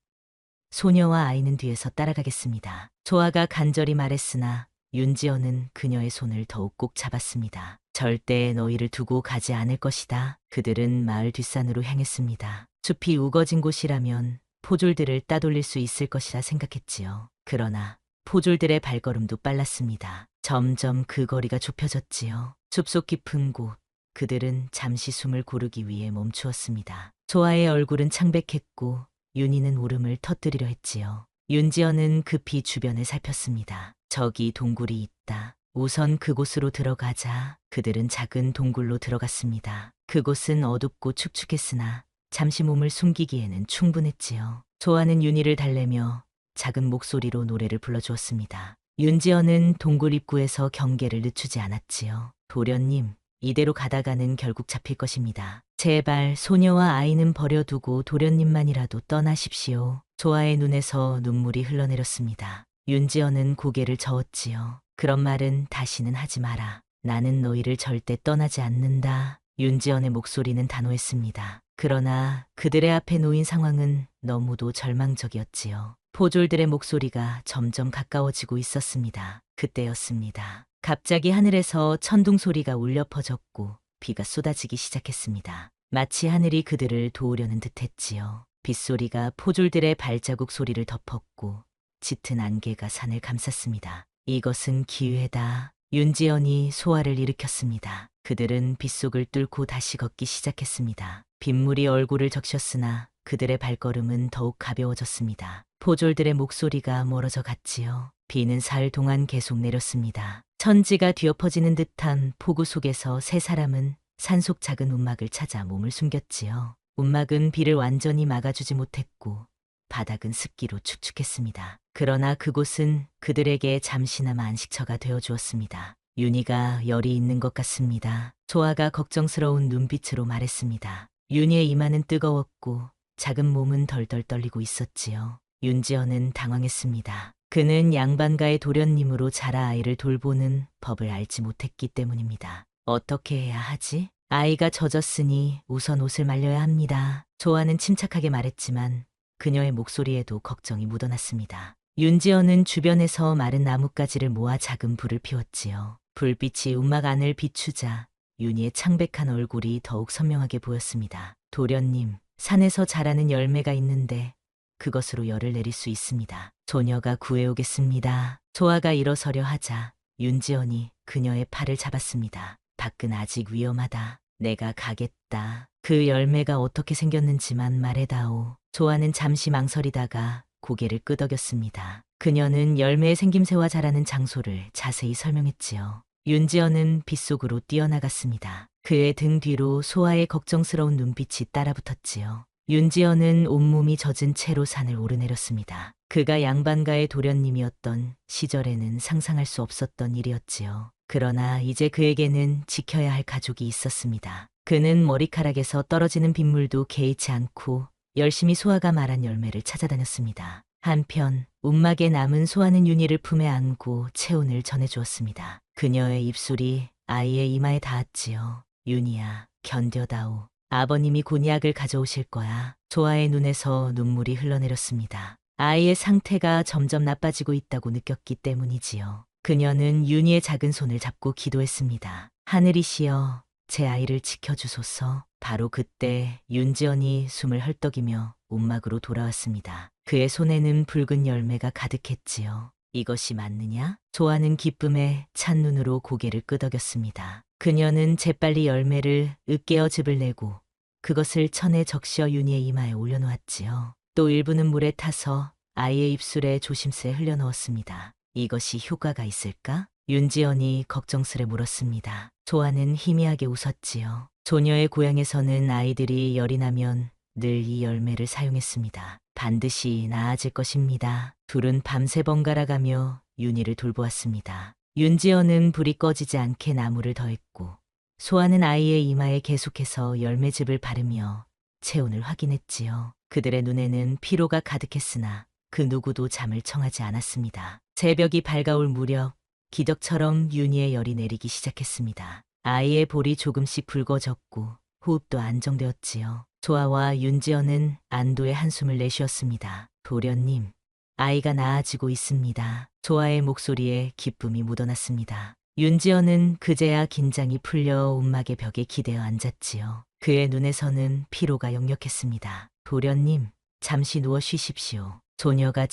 소녀와 아이는 뒤에서 따라가겠습니다. 소아가 간절히 말했으나 윤지연은 그녀의 손을 더욱 꼭 잡았습니다. 절대 너희를 두고 가지 않을 것이다. 그들은 마을 뒷산으로 향했습니다. 숲이 우거진 곳이라면 포졸들을 따돌릴 수 있을 것이라 생각했지요. 그러나 포졸들의 발걸음도 빨랐습니다. 점점 그 거리가 좁혀졌지요. 숲속 깊은 곳, 그들은 잠시 숨을 고르기 위해 멈추었습니다. 소아의 얼굴은 창백했고 윤희는 울음을 터뜨리려 했지요. 윤지연은 급히 주변을 살폈습니다. 저기 동굴이 있다. 우선 그곳으로 들어가자. 그들은 작은 동굴로 들어갔습니다. 그곳은 어둡고 축축했으나 잠시 몸을 숨기기에는 충분했지요. 소아는 윤희를 달래며 작은 목소리로 노래를 불러주었습니다. 윤지연은 동굴 입구에서 경계를 늦추지 않았지요. 도련님, 이대로 가다가는 결국 잡힐 것입니다. 제발 소녀와 아이는 버려두고 도련님만이라도 떠나십시오. 소아의 눈에서 눈물이 흘러내렸습니다. 윤지연은 고개를 저었지요. 그런 말은 다시는 하지 마라. 나는 너희를 절대 떠나지 않는다. 윤지연의 목소리는 단호했습니다. 그러나 그들의 앞에 놓인 상황은 너무도 절망적이었지요. 포졸들의 목소리가 점점 가까워지고 있었습니다. 그때였습니다. 갑자기 하늘에서 천둥 소리가 울려 퍼졌고 비가 쏟아지기 시작했습니다. 마치 하늘이 그들을 도우려는 듯했지요. 빗소리가 포졸들의 발자국 소리를 덮었고 짙은 안개가 산을 감쌌습니다. 이것은 기회다. 윤지연이 소아를 일으켰습니다. 그들은 빗속을 뚫고 다시 걷기 시작했습니다. 빗물이 얼굴을 적셨으나 그들의 발걸음은 더욱 가벼워졌습니다. 포졸들의 목소리가 멀어져 갔지요. 비는 사흘 동안 계속 내렸습니다. 천지가 뒤엎어지는 듯한 폭우 속에서 세 사람은 산속 작은 움막을 찾아 몸을 숨겼지요. 움막은 비를 완전히 막아주지 못했고 바닥은 습기로 축축했습니다. 그러나 그곳은 그들에게 잠시나마 안식처가 되어주었습니다. 윤희가 열이 있는 것 같습니다. 소아가 걱정스러운 눈빛으로 말했습니다. 윤희의 이마는 뜨거웠고 작은 몸은 덜덜 떨리고 있었지요. 윤지연은 당황했습니다. 그는 양반가의 도련님으로 자라 아이를 돌보는 법을 알지 못했기 때문입니다. 어떻게 해야 하지? 아이가 젖었으니 우선 옷을 말려야 합니다. 소아는 침착하게 말했지만 그녀의 목소리에도 걱정이 묻어났습니다. 윤지연은 주변에서 마른 나뭇가지를 모아 작은 불을 피웠지요. 불빛이 움막 안을 비추자 윤희의 창백한 얼굴이 더욱 선명하게 보였습니다. 도련님, 산에서 자라는 열매가 있는데 그것으로 열을 내릴 수 있습니다. 소녀가 구해오겠습니다. 소아가 일어서려 하자 윤지연이 그녀의 팔을 잡았습니다. 밖은 아직 위험하다. 내가 가겠다. 그 열매가 어떻게 생겼는지만 말해다오. 소아는 잠시 망설이다가 고개를 끄덕였습니다. 그녀는 열매의 생김새와 자라는 장소를 자세히 설명했지요. 윤지연은 빗속으로 뛰어나갔습니다. 그의 등 뒤로 소아의 걱정스러운 눈빛이 따라붙었지요. 윤지연은 온몸이 젖은 채로 산을 오르내렸습니다. 그가 양반가의 도련님이었던 시절에는 상상할 수 없었던 일이었지요. 그러나 이제 그에게는 지켜야 할 가족이 있었습니다. 그는 머리카락에서 떨어지는 빗물도 개의치 않고 열심히 소아가 말한 열매를 찾아다녔습니다. 한편 움막에 남은 소아는 윤희를 품에 안고 체온을 전해주었습니다. 그녀의 입술이 아이의 이마에 닿았지요. 윤희야, 견뎌다오. 아버님이 곤약을 가져오실 거야. 소아의 눈에서 눈물이 흘러내렸습니다. 아이의 상태가 점점 나빠지고 있다고 느꼈기 때문이지요. 그녀는 윤희의 작은 손을 잡고 기도했습니다. 하늘이시여, 제 아이를 지켜주소서. 바로 그때 윤지연이 숨을 헐떡이며 움막으로 돌아왔습니다. 그의 손에는 붉은 열매가 가득했지요. 이것이 맞느냐? 좋아하는 기쁨에 찬 눈으로 고개를 끄덕였습니다. 그녀는 재빨리 열매를 으깨어 즙을 내고 그것을 천에 적셔 윤희의 이마에 올려놓았지요. 또 일부는 물에 타서 아이의 입술에 조심스레 흘려넣었습니다. 이것이 효과가 있을까? 윤지연이 걱정스레 물었습니다. 조아는 희미하게 웃었지요. 조녀의 고향에서는 아이들이 열이 나면 늘 이 열매를 사용했습니다. 반드시 나아질 것입니다. 둘은 밤새 번갈아가며 윤희를 돌보았습니다. 윤지연은 불이 꺼지지 않게 나무를 더했고 소아는 아이의 이마에 계속해서 열매즙을 바르며 체온을 확인했지요. 그들의 눈에는 피로가 가득했으나 그 누구도 잠을 청하지 않았습니다. 새벽이 밝아올 무렵 기적처럼 윤희의 열이 내리기 시작했습니다. 아이의 볼이 조금씩 붉어졌고 호흡도 안정되었지요. 조아와 윤지연은 안도의 한숨을 내쉬었습니다. 도련님, 아이가 나아지고 있습니다. 조아의 목소리에 기쁨이 묻어났습니다. 윤지연은 그제야 긴장이 풀려 움막의 벽에 기대어 앉았지요. 그의 눈에서는 피로가 역력했습니다. 도련님, 잠시 누워 쉬십시오. 조녀가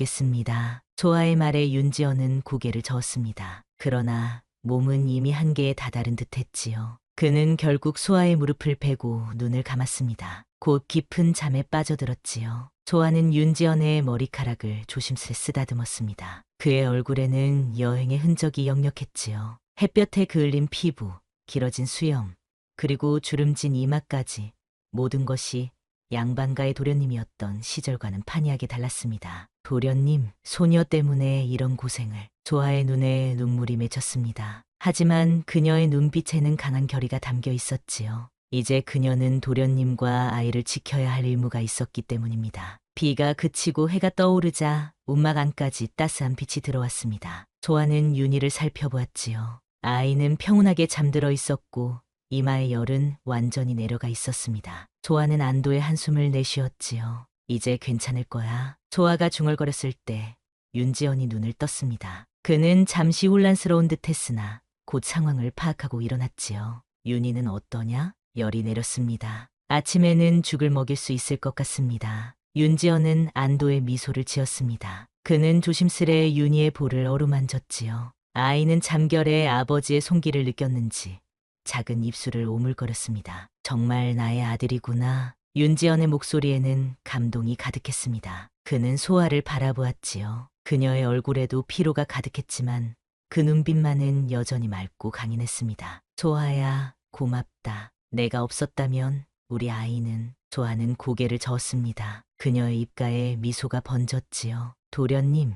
지켜보겠습니다. 조아의 말에 윤지연은 고개를 저었습니다. 그러나 몸은 이미 한계에 다다른 듯했지요. 그는 결국 소아의 무릎을 베고 눈을 감았습니다. 곧 깊은 잠에 빠져들었지요. 조아는 윤지연의 머리카락을 조심스레 쓰다듬었습니다. 그의 얼굴에는 여행의 흔적이 역력했지요. 햇볕에 그을린 피부, 길어진 수염, 그리고 주름진 이마까지 모든 것이 양반가의 도련님이었던 시절과는 판이하게 달랐습니다. 도련님, 소녀 때문에 이런 고생을. 조아의 눈에 눈물이 맺혔습니다. 하지만 그녀의 눈빛에는 강한 결의가 담겨 있었지요. 이제 그녀는 도련님과 아이를 지켜야 할 의무가 있었기 때문입니다. 비가 그치고 해가 떠오르자 움막 안까지 따스한 빛이 들어왔습니다. 조아는 윤희를 살펴보았지요. 아이는 평온하게 잠들어 있었고 이마의 열은 완전히 내려가 있었습니다. 조아는 안도의 한숨을 내쉬었지요. 이제 괜찮을 거야. 조아가 중얼거렸을 때 윤지연이 눈을 떴습니다. 그는 잠시 혼란스러운 듯했으나 곧 상황을 파악하고 일어났지요. 윤희는 어떠냐? 열이 내렸습니다. 아침에는 죽을 먹일 수 있을 것 같습니다. 윤지연은 안도의 미소를 지었습니다. 그는 조심스레 윤희의 볼을 어루만졌지요. 아이는 잠결에 아버지의 손길을 느꼈는지 작은 입술을 오물거렸습니다. 정말 나의 아들이구나. 윤지연의 목소리에는 감동이 가득했습니다. 그는 소아를 바라보았지요. 그녀의 얼굴에도 피로가 가득했지만 그 눈빛만은 여전히 맑고 강인했습니다. 조아야, 고맙다. 내가 없었다면 우리 아이는. 조아는 고개를 저었습니다. 그녀의 입가에 미소가 번졌지요. 도련님,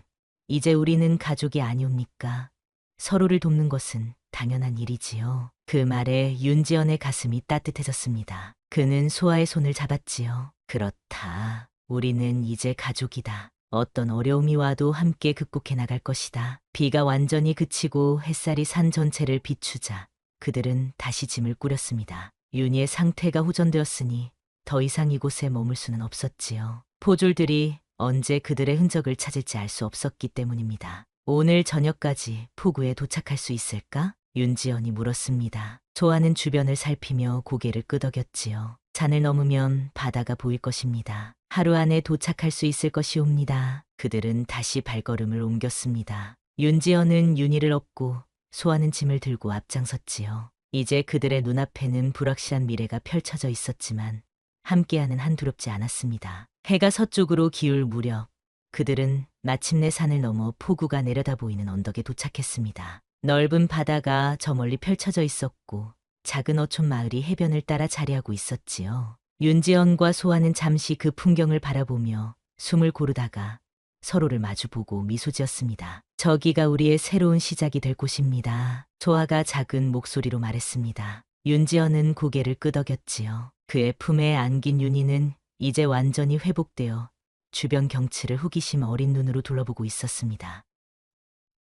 이제 우리는 가족이 아니옵니까? 서로를 돕는 것은 당연한 일이지요. 그 말에 윤지연의 가슴이 따뜻해졌습니다. 그는 소아의 손을 잡았지요. 그렇다. 우리는 이제 가족이다. 어떤 어려움이 와도 함께 극복해 나갈 것이다. 비가 완전히 그치고 햇살이 산 전체를 비추자 그들은 다시 짐을 꾸렸습니다. 윤희의 상태가 호전되었으니 더 이상 이곳에 머물 수는 없었지요. 포졸들이 언제 그들의 흔적을 찾을지 알 수 없었기 때문입니다. 오늘 저녁까지 포구에 도착할 수 있을까? 윤지연이 물었습니다. 조아는 주변을 살피며 고개를 끄덕였지요. 산을 넘으면 바다가 보일 것입니다. 하루 안에 도착할 수 있을 것이옵니다. 그들은 다시 발걸음을 옮겼습니다. 윤지연은 윤희를 업고 소아는 짐을 들고 앞장섰지요. 이제 그들의 눈앞에는 불확실한 미래가 펼쳐져 있었지만 함께하는 한 두렵지 않았습니다. 해가 서쪽으로 기울 무렵 그들은 마침내 산을 넘어 포구가 내려다 보이는 언덕에 도착했습니다. 넓은 바다가 저 멀리 펼쳐져 있었고 작은 어촌 마을이 해변을 따라 자리하고 있었지요. 윤지연과 소아는 잠시 그 풍경을 바라보며 숨을 고르다가 서로를 마주보고 미소 지었습니다. 저기가 우리의 새로운 시작이 될 곳입니다. 조아가 작은 목소리로 말했습니다. 윤지연은 고개를 끄덕였지요. 그의 품에 안긴 윤희는 이제 완전히 회복되어 주변 경치를 호기심 어린 눈으로 둘러보고 있었습니다.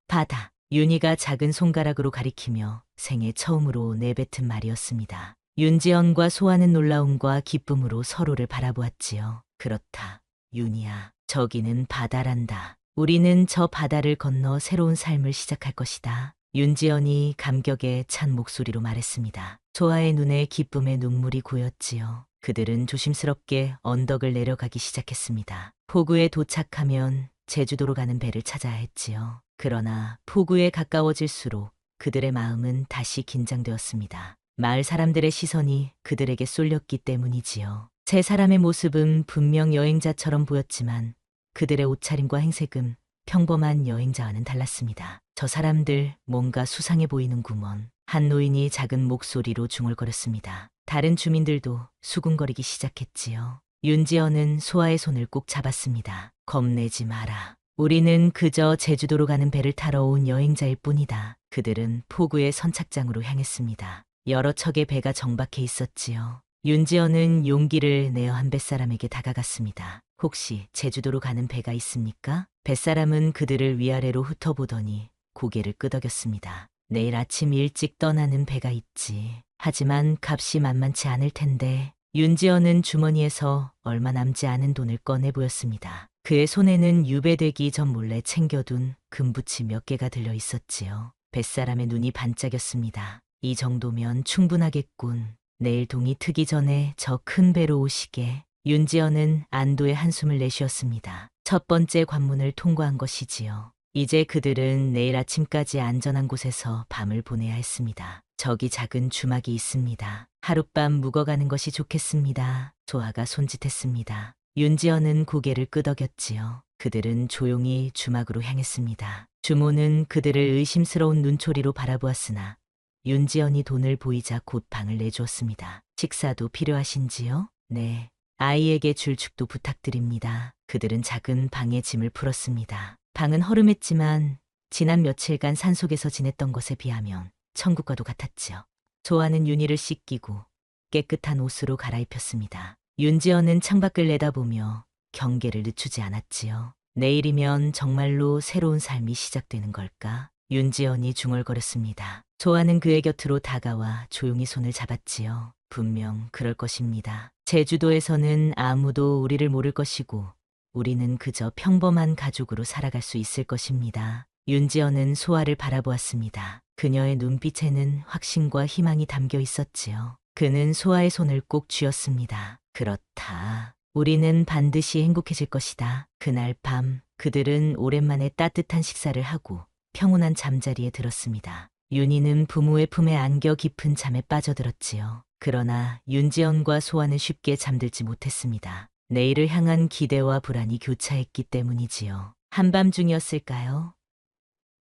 바다. 윤희가 작은 손가락으로 가리키며 생애 처음으로 내뱉은 말이었습니다. 윤지연과 소아는 놀라움과 기쁨으로 서로를 바라보았지요. 그렇다, 윤희야. 저기는 바다란다. 우리는 저 바다를 건너 새로운 삶을 시작할 것이다. 윤지연이 감격에 찬 목소리로 말했습니다. 소아의 눈에 기쁨의 눈물이 고였지요. 그들은 조심스럽게 언덕을 내려가기 시작했습니다. 포구에 도착하면 제주도로 가는 배를 찾아야 했지요. 그러나 포구에 가까워질수록 그들의 마음은 다시 긴장되었습니다. 마을 사람들의 시선이 그들에게 쏠렸기 때문이지요. 세 사람의 모습은 분명 여행자처럼 보였지만 그들의 옷차림과 행색은 평범한 여행자와는 달랐습니다. 저 사람들 뭔가 수상해 보이는구먼. 한 노인이 작은 목소리로 중얼거렸습니다. 다른 주민들도 수군거리기 시작했지요. 윤지연은 소아의 손을 꼭 잡았습니다. 겁내지 마라. 우리는 그저 제주도로 가는 배를 타러 온 여행자일 뿐이다. 그들은 포구의 선착장으로 향했습니다. 여러 척의 배가 정박해 있었지요. 윤지연은 용기를 내어 한 뱃사람에게 다가갔습니다. 혹시 제주도로 가는 배가 있습니까? 뱃사람은 그들을 위아래로 훑어보더니 고개를 끄덕였습니다. 내일 아침 일찍 떠나는 배가 있지. 하지만 값이 만만치 않을 텐데. 윤지연은 주머니에서 얼마 남지 않은 돈을 꺼내 보였습니다. 그의 손에는 유배되기 전 몰래 챙겨둔 금부치 몇 개가 들려 있었지요. 뱃사람의 눈이 반짝였습니다. 이 정도면 충분하겠군. 내일 동이 트기 전에 저 큰 배로 오시게. 윤지연은 안도의 한숨을 내쉬었습니다. 첫 번째 관문을 통과한 것이지요. 이제 그들은 내일 아침까지 안전한 곳에서 밤을 보내야 했습니다. 저기 작은 주막이 있습니다. 하룻밤 묵어가는 것이 좋겠습니다. 소아가 손짓했습니다. 윤지연은 고개를 끄덕였지요. 그들은 조용히 주막으로 향했습니다. 주모는 그들을 의심스러운 눈초리로 바라보았으나 윤지연이 돈을 보이자 곧 방을 내주었습니다. 식사도 필요하신지요? 네. 아이에게 줄 죽도 부탁드립니다. 그들은 작은 방에 짐을 풀었습니다. 방은 허름했지만 지난 며칠간 산속에서 지냈던 것에 비하면 천국과도 같았지요. 소아는 윤희를 씻기고 깨끗한 옷으로 갈아입혔습니다. 윤지연은 창밖을 내다보며 경계를 늦추지 않았지요. 내일이면 정말로 새로운 삶이 시작되는 걸까? 윤지연이 중얼거렸습니다. 소아는 그의 곁으로 다가와 조용히 손을 잡았지요. 분명 그럴 것입니다. 제주도에서는 아무도 우리를 모를 것이고 우리는 그저 평범한 가족으로 살아갈 수 있을 것입니다. 윤지연은 소아를 바라보았습니다. 그녀의 눈빛에는 확신과 희망이 담겨 있었지요. 그는 소아의 손을 꼭 쥐었습니다. 그렇다. 우리는 반드시 행복해질 것이다. 그날 밤 그들은 오랜만에 따뜻한 식사를 하고 평온한 잠자리에 들었습니다. 윤희는 부모의 품에 안겨 깊은 잠에 빠져들었지요. 그러나 윤지연과 소아는 쉽게 잠들지 못했습니다. 내일을 향한 기대와 불안이 교차했기 때문이지요. 한밤중이었을까요?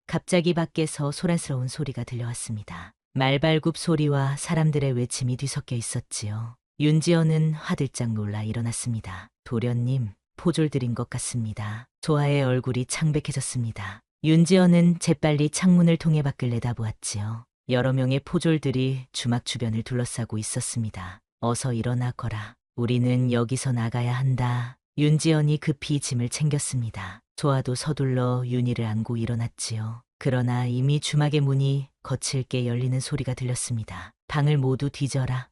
갑자기 밖에서 소란스러운 소리가 들려왔습니다. 말발굽 소리와 사람들의 외침이 뒤섞여 있었지요. 윤지연은 화들짝 놀라 일어났습니다. 도련님, 포졸들인 것 같습니다. 소아의 얼굴이 창백해졌습니다. 윤지연은 재빨리 창문을 통해 밖을 내다보았지요. 여러 명의 포졸들이 주막 주변을 둘러싸고 있었습니다. 어서 일어나거라. 우리는 여기서 나가야 한다. 윤지연이 급히 짐을 챙겼습니다. 소아도 서둘러 윤희를 안고 일어났지요. 그러나 이미 주막의 문이 거칠게 열리는 소리가 들렸습니다. 방을 모두 뒤져라.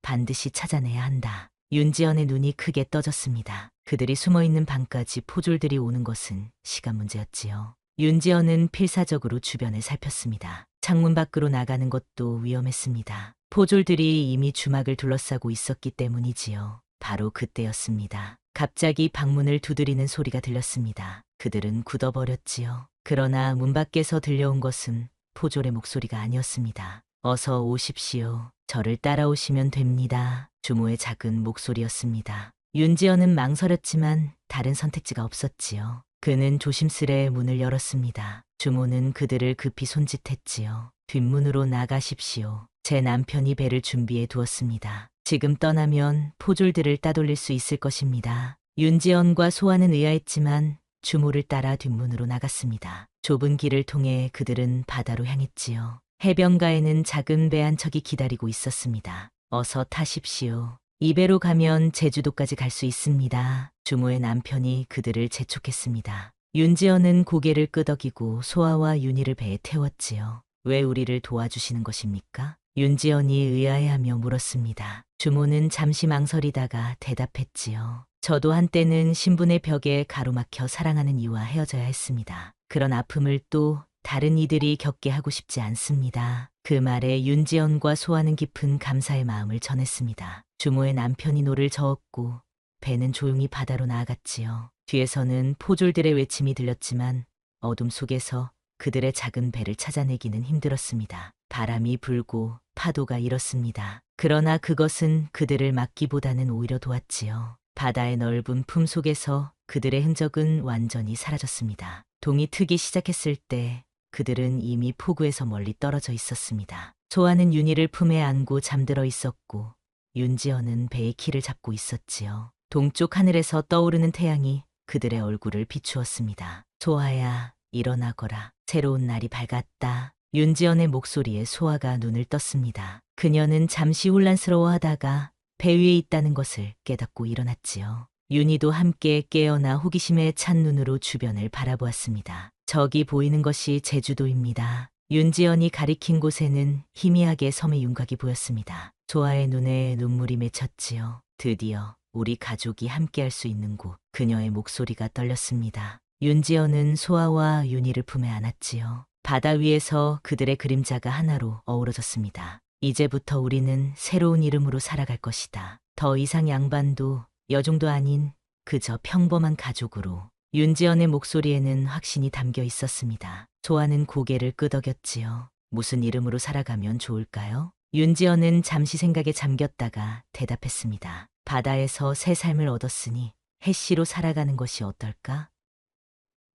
반드시 찾아내야 한다. 윤지연의 눈이 크게 떠졌습니다. 그들이 숨어있는 방까지 포졸들이 오는 것은 시간 문제였지요. 윤지연은 필사적으로 주변을 살폈습니다. 창문 밖으로 나가는 것도 위험했습니다. 포졸들이 이미 주막을 둘러싸고 있었기 때문이지요. 바로 그때였습니다. 갑자기 방문을 두드리는 소리가 들렸습니다. 그들은 굳어버렸지요. 그러나 문 밖에서 들려온 것은 포졸의 목소리가 아니었습니다. 어서 오십시오. 저를 따라오시면 됩니다. 주모의 작은 목소리였습니다. 윤지연은 망설였지만 다른 선택지가 없었지요. 그는 조심스레 문을 열었습니다. 주모는 그들을 급히 손짓했지요. 뒷문으로 나가십시오. 제 남편이 배를 준비해 두었습니다. 지금 떠나면 포졸들을 따돌릴 수 있을 것입니다. 윤지연과 소아는 의아했지만 주모를 따라 뒷문으로 나갔습니다. 좁은 길을 통해 그들은 바다로 향했지요. 해변가에는 작은 배 한 척이 기다리고 있었습니다. 어서 타십시오. 이 배로 가면 제주도까지 갈 수 있습니다. 주모의 남편이 그들을 재촉했습니다. 윤지연은 고개를 끄덕이고 소아와 윤희를 배에 태웠지요. 왜 우리를 도와주시는 것입니까? 윤지연이 의아해하며 물었습니다. 주모는 잠시 망설이다가 대답했지요. 저도 한때는 신분의 벽에 가로막혀 사랑하는 이와 헤어져야 했습니다. 그런 아픔을 또 다른 이들이 겪게 하고 싶지 않습니다. 그 말에 윤지연과 소아는 깊은 감사의 마음을 전했습니다. 주모의 남편이 노를 저었고 배는 조용히 바다로 나아갔지요. 뒤에서는 포졸들의 외침이 들렸지만 어둠 속에서 그들의 작은 배를 찾아내기는 힘들었습니다. 바람이 불고 파도가 일었습니다. 그러나 그것은 그들을 막기보다는 오히려 도왔지요. 바다의 넓은 품 속에서 그들의 흔적은 완전히 사라졌습니다. 동이 트기 시작했을 때 그들은 이미 포구에서 멀리 떨어져 있었습니다. 소아는 윤희를 품에 안고 잠들어 있었고 윤지연은 배의 키를 잡고 있었지요. 동쪽 하늘에서 떠오르는 태양이 그들의 얼굴을 비추었습니다. 소아야, 일어나거라. 새로운 날이 밝았다. 윤지연의 목소리에 소아가 눈을 떴습니다. 그녀는 잠시 혼란스러워하다가 배 위에 있다는 것을 깨닫고 일어났지요. 윤희도 함께 깨어나 호기심에 찬 눈으로 주변을 바라보았습니다. 저기 보이는 것이 제주도입니다. 윤지연이 가리킨 곳에는 희미하게 섬의 윤곽이 보였습니다. 소아의 눈에 눈물이 맺혔지요. 드디어 우리 가족이 함께할 수 있는 곳. 그녀의 목소리가 떨렸습니다. 윤지연은 소아와 윤희를 품에 안았지요. 바다 위에서 그들의 그림자가 하나로 어우러졌습니다. 이제부터 우리는 새로운 이름으로 살아갈 것이다. 더 이상 양반도 여종도 아닌 그저 평범한 가족으로. 윤지연의 목소리에는 확신이 담겨 있었습니다. 소아는 고개를 끄덕였지요. 무슨 이름으로 살아가면 좋을까요? 윤지연은 잠시 생각에 잠겼다가 대답했습니다. 바다에서 새 삶을 얻었으니 해씨로 살아가는 것이 어떨까?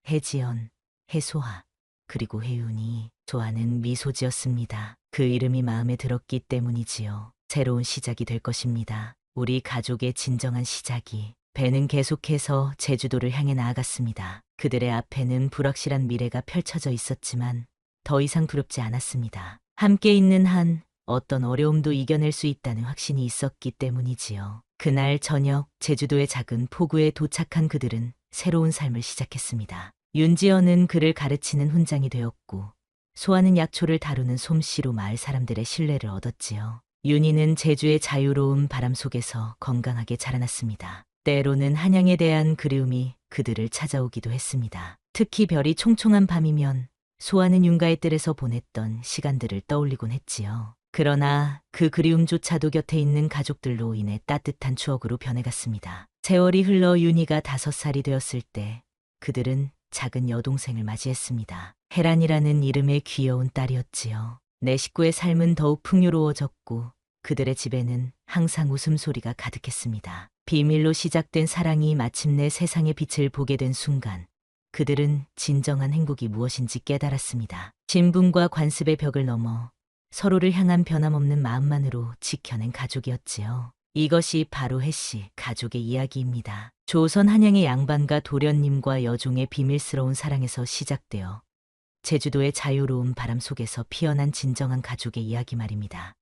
해지연, 해소아, 그리고 혜윤이. 소아는 미소 지었습니다. 그 이름이 마음에 들었기 때문이지요. 새로운 시작이 될 것입니다. 우리 가족의 진정한 시작이. 배는 계속해서 제주도를 향해 나아갔습니다. 그들의 앞에는 불확실한 미래가 펼쳐져 있었지만 더 이상 두렵지 않았습니다. 함께 있는 한 어떤 어려움도 이겨낼 수 있다는 확신이 있었기 때문이지요. 그날 저녁 제주도의 작은 포구에 도착한 그들은 새로운 삶을 시작했습니다. 윤지연은 그를 가르치는 훈장이 되었고 소아는 약초를 다루는 솜씨로 마을 사람들의 신뢰를 얻었지요. 윤희는 제주의 자유로운 바람 속에서 건강하게 자라났습니다. 때로는 한양에 대한 그리움이 그들을 찾아오기도 했습니다. 특히 별이 총총한 밤이면 소아는 윤가의 뜰에서 보냈던 시간들을 떠올리곤 했지요. 그러나 그 그리움조차도 곁에 있는 가족들로 인해 따뜻한 추억으로 변해갔습니다. 세월이 흘러 윤희가 5살이 되었을 때 그들은 작은 여동생을 맞이했습니다. 혜란이라는 이름의 귀여운 딸이었지요. 내 식구의 삶은 더욱 풍요로워졌고 그들의 집에는 항상 웃음소리가 가득했습니다. 비밀로 시작된 사랑이 마침내 세상의 빛을 보게 된 순간 그들은 진정한 행복이 무엇인지 깨달았습니다. 신분과 관습의 벽을 넘어 서로를 향한 변함없는 마음만으로 지켜낸 가족이었지요. 이것이 바로 해씨 가족의 이야기입니다. 조선 한양의 양반과 도련님과 여종의 비밀스러운 사랑에서 시작되어 제주도의 자유로운 바람 속에서 피어난 진정한 가족의 이야기 말입니다.